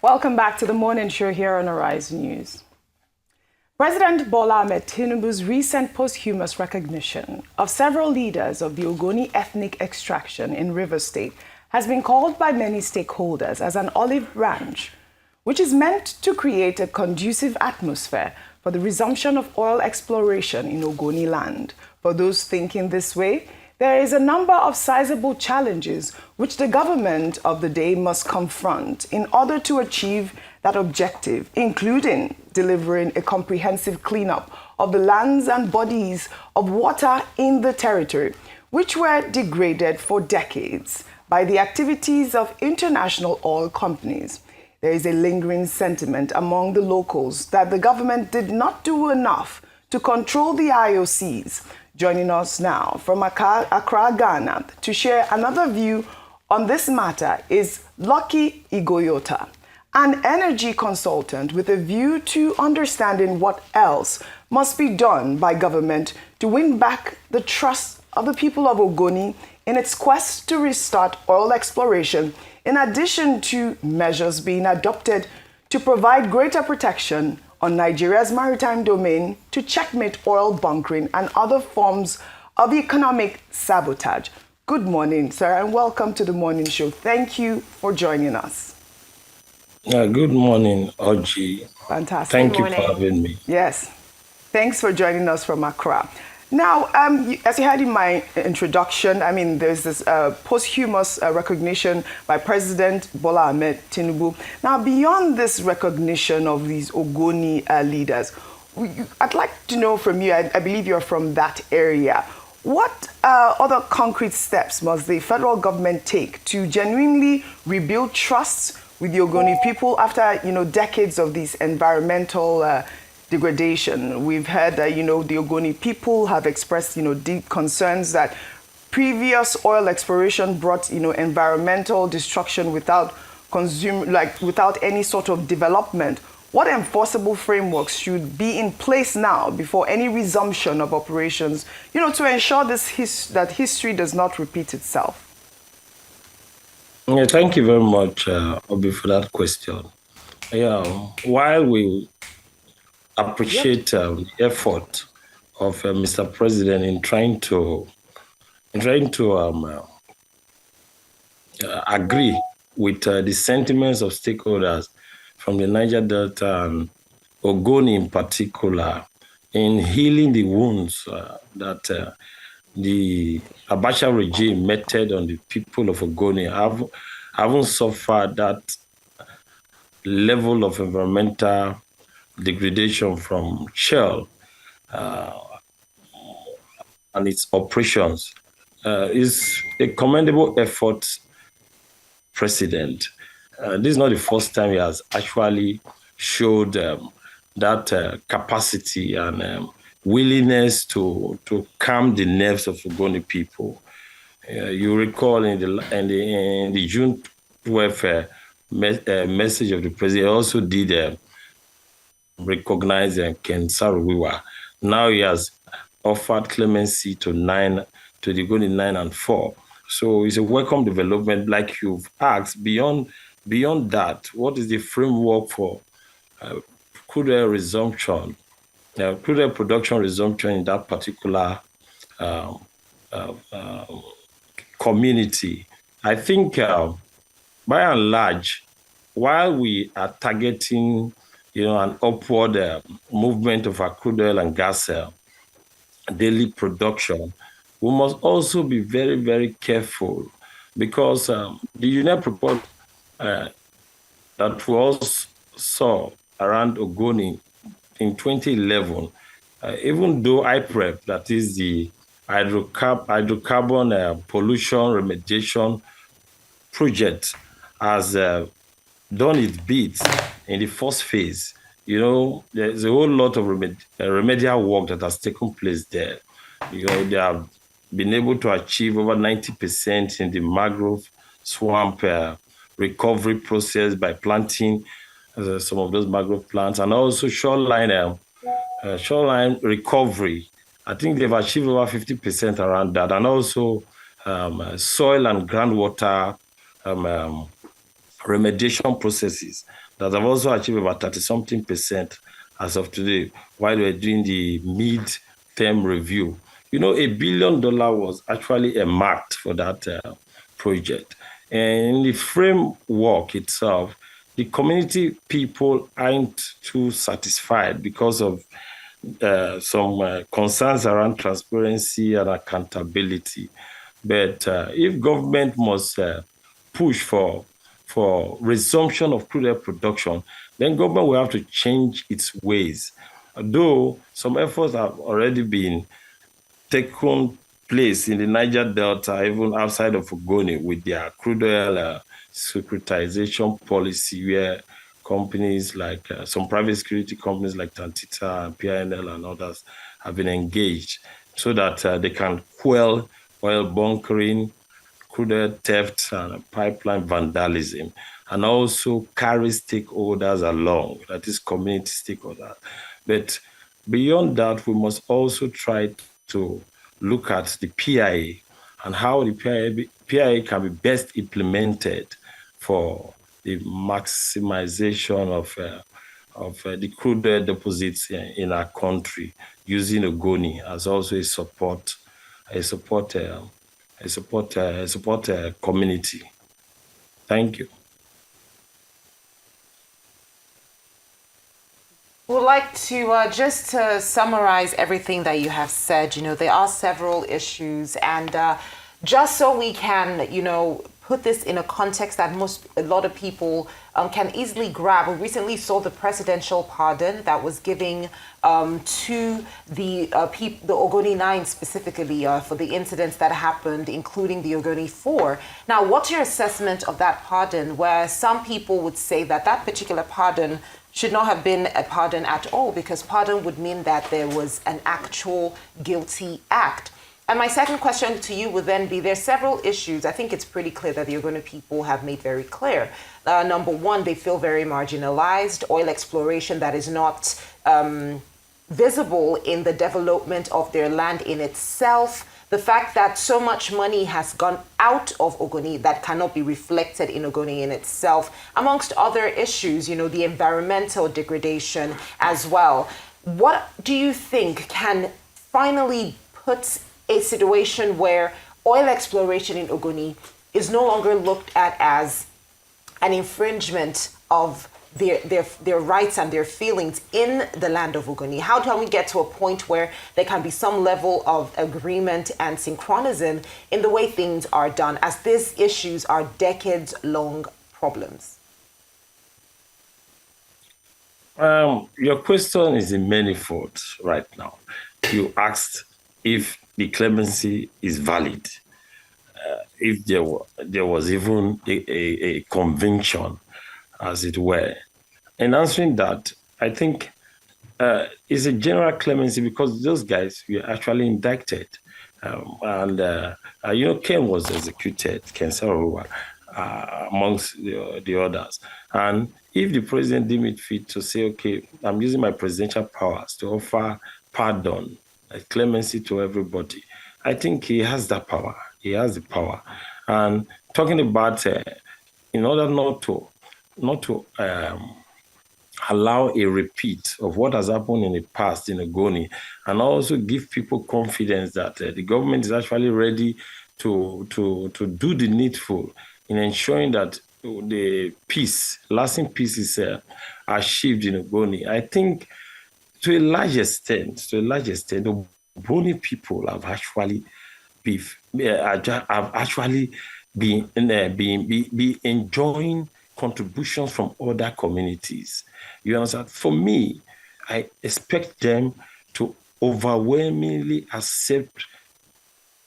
Welcome back to the morning show here on Arise News. President Bola Ahmed Tinubu's recent posthumous recognition of several leaders of the Ogoni ethnic extraction in Rivers State has been called by many stakeholders as an olive branch, which is meant to create a conducive atmosphere for the resumption of oil exploration in Ogoniland. For those thinking this way, there is a number of sizable challenges which the government of the day must confront in order to achieve that objective, including delivering a comprehensive cleanup of the lands and bodies of water in the territory, which were degraded for decades by the activities of international oil companies. There is a lingering sentiment among the locals that the government did not do enough to control the IOCs. Joining us now from Accra, Ghana, to share another view on this matter is Lucky Ighoyota, an energy consultant with a view to understanding what else must be done by government to win back the trust of the people of Ogoni in its quest to restart oil exploration, in addition to measures being adopted to provide greater protection on Nigeria's maritime domain to checkmate oil bunkering and other forms of economic sabotage. Good morning, sir, and welcome to the morning show. Thank you for joining us. Good morning, Oji. Fantastic. Thank you for having me. Yes. Thanks for joining us from Accra. Now, as you heard in my introduction, there's this posthumous recognition by President Bola Ahmed Tinubu. Now, beyond this recognition of these Ogoni leaders, I'd like to know from you, I believe you're from that area, what other concrete steps must the federal government take to genuinely rebuild trust with the Ogoni people after, decades of these environmental degradation? We've heard that, the Ogoni people have expressed, deep concerns that previous oil exploration brought, environmental destruction without any sort of development. What enforceable frameworks should be in place now before any resumption of operations, to ensure that history does not repeat itself? Yeah, thank you very much, Obi, for that question. While we appreciate the effort of Mr. President in trying to agree with the sentiments of stakeholders from the Niger Delta and Ogoni in particular in healing the wounds that the Abacha regime meted on the people of Ogoni haven't suffered that level of environmental degradation from Shell and its operations is a commendable effort, President. This is not the first time he has actually showed that capacity and willingness to calm the nerves of Ogoni people. You recall in the June 12th message of the president, he also did recognize Ken Saruwiwa. Now he has offered clemency to the Ogoni 9 and 4. So it's a welcome development. Like you've asked, beyond that, what is the framework for crude oil resumption, crude oil production resumption in that particular community? I think by and large, while we are targeting an upward movement of our crude oil and gas daily production, we must also be very, very careful because the UNEP report that we all saw around Ogoni in 2011, even though IPREP, that is the hydrocarbon pollution remediation project, has done its bit in the first phase, there's a whole lot of remedial work that has taken place there. They have been able to achieve over 90% in the mangrove swamp recovery process by planting some of those mangrove plants, and also shoreline recovery. I think they've achieved over 50% around that, and also soil and groundwater remediation processes. that have also achieved about 30-something% as of today, while we're doing the mid-term review. $1 billion was actually earmarked for that project. And in the framework itself, the community people aren't too satisfied because of some concerns around transparency and accountability. But if government must push for resumption of crude oil production, then government will have to change its ways. Though some efforts have already been taken place in the Niger Delta, even outside of Ogoni, with their crude oil securitization policy, where companies like some private security companies like Tantita and PINL and others have been engaged so that they can quell oil bunkering, crude oil theft, and pipeline vandalism, and also carry stakeholders along, that is community stakeholders. But beyond that, we must also try to look at the PIA and how the PIA can be best implemented for the maximization of the crude oil deposits in our country, using Ogoni as also a support community. Thank you. Would like to just summarize everything that you have said. There are several issues, and just so we can, put this in a context that a lot of people can easily grab. We recently saw the presidential pardon that was giving to the Ogoni 9 specifically for the incidents that happened, including the Ogoni 4. Now, what's your assessment of that pardon, where some people would say that that particular pardon should not have been a pardon at all, because pardon would mean that there was an actual guilty act? And my second question to you would then be, there's several issues. I think it's pretty clear that the Ogoni people have made very clear. Number one, they feel very marginalized. Oil exploration that is not visible in the development of their land in itself. The fact that so much money has gone out of Ogoni that cannot be reflected in Ogoni in itself, amongst other issues, the environmental degradation as well. What do you think can finally put a situation where oil exploration in Ogoni is no longer looked at as an infringement of their rights and their feelings in the land of Ogoni? How can we get to a point where there can be some level of agreement and synchronism in the way things are done, as these issues are decades-long problems? Your question is in many folds right now. You asked if the clemency is valid, if there was even a convention, as it were. In answering that, I think it's a general clemency because those guys were actually indicted. Ken was executed, Ken Sarowa, amongst the others. And if the president deemed it fit to say, okay, I'm using my presidential powers to offer pardon, clemency to everybody, I think he has that power. He has the power. And talking about, in order not to allow a repeat of what has happened in the past in Ogoni, and also give people confidence that the government is actually ready to do the needful in ensuring that the lasting peace is achieved in Ogoni. I think to a large extent, the Ogoni people have actually been enjoying contributions from other communities. You understand? For me, I expect them to overwhelmingly accept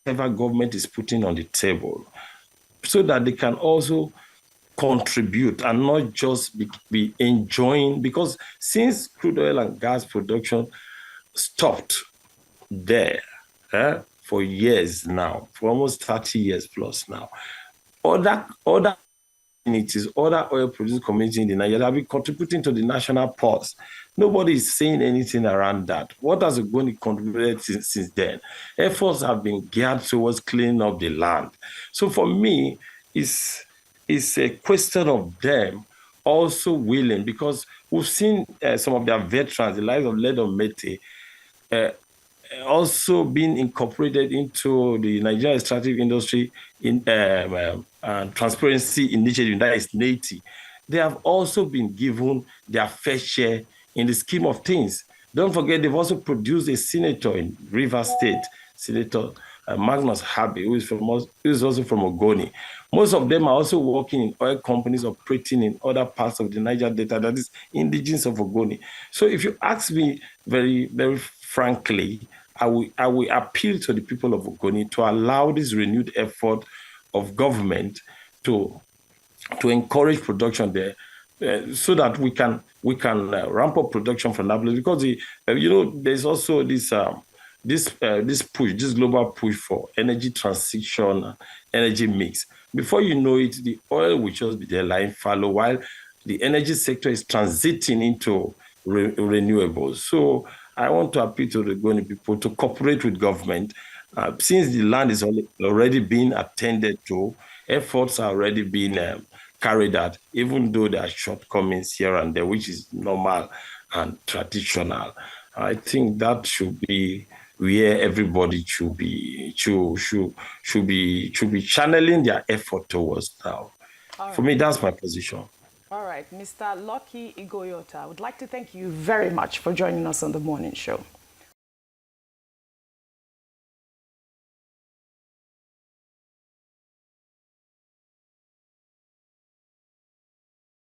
whatever government is putting on the table, so that they can also contribute and not just be enjoying. Because since crude oil and gas production stopped there for years now, for almost 30 years plus now, other communities, other oil producing communities in the Nigeria have been contributing to the national purse. Nobody is saying anything around that. What has Ogoni contributed since then? Efforts have been geared towards cleaning up the land. So for me, it's a question of them also willing, because we've seen some of their veterans, the likes of Ledon Mete, also being incorporated into the Nigerian extractive industry in transparency initiative, that is NATI. They have also been given their fair share in the scheme of things. Don't forget, they've also produced a senator in Rivers State, Senator Magnus Habi, who is also from Ogoni. Most of them are also working in oil companies operating in other parts of the Niger Delta that is indigenous of Ogoni. So if you ask me very, very frankly, I will appeal to the people of Ogoni to allow this renewed effort of government to encourage production there, so that we can ramp up production from that place. Because there's also this push, this global push for energy transition, energy mix. Before you know it, the oil will just be there lying fallow, while the energy sector is transiting into renewables. So I want to appeal to the Ogoni people to cooperate with government. Since the land is already being attended to, efforts are already being carried out, even though there are shortcomings here and there, which is normal and traditional. I think that should be where everybody should be channeling their effort towards now. For me, that's my position. All right, Mr. Lucky Ighoyota, I would like to thank you very much for joining us on the morning show.